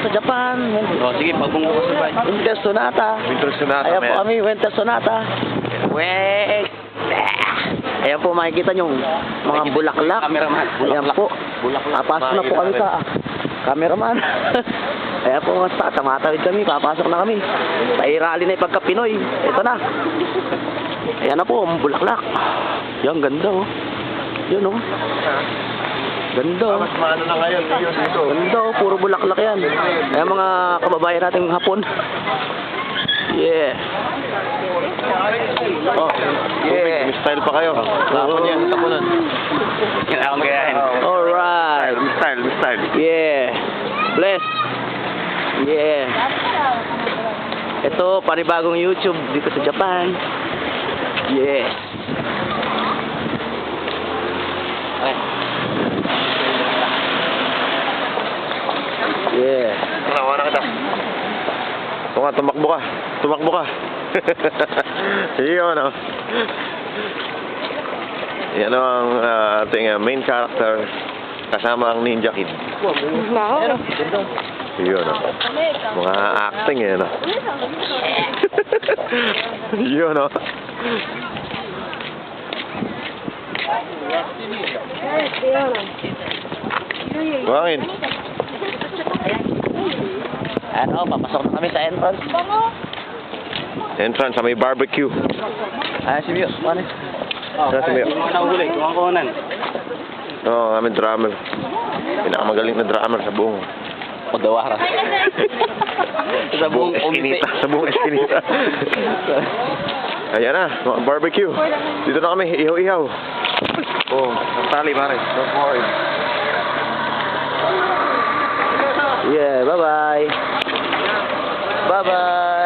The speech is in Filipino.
sa Japan. O, sige, pagbunggo ko sa bahay. Winter Sonata. Winter Sonata, Ayan po man. kami, Winter Sonata. Wait! Ayan po, makikita nyo, mga bulaklak. Cameraman, Ayan bulaklak. po. Bulaklak. Papasok na po kami sa cameraman. Ayan po, tumatawid kami, papasok na kami. Pairali na yung pagka-Pinoy. Ito na. Ayan na po, ang bulaklak. Yan, ganda oh. Yan oh. Ganda oh. Mas maano na ngayon, yun dito. Ganda oh, puro bulaklak yan. Ayan mga kababayan natin hapon. Yeah. Oh, yeah. May style pa kayo. Tapon yan, tapunan. Yan akong gayahin. Alright. May style. Yeah. Bless. Yeah. Ito, panibagong YouTube dito sa Japan. Yes. Ay. Yeah. Nawa na kita. Ito nga, tumakbo ka. Tumakbo ka. Yun, ano. Yan ang ating main character kasama ang Ninja Kid. Yun, ano. Mga acting, yan, ano. Yun, ano. Buhangin. Ano, papasok na kami sa entrance. Entrance sa may barbecue. Ayan si Mio. Ano? Saan si Mio? Yung mga nahuli, yung kuhanan. Oo, ang aming drummer. Pinakamagaling na drummer sa buong Pagdawara. Sa buong umite. Eskinita. Sa buong Eskinita. Ayan na, mga barbecue. Dito na kami, ihaw-ihaw. Oh, tali pare. Don't worry. Yeah, bye-bye. Bye-bye.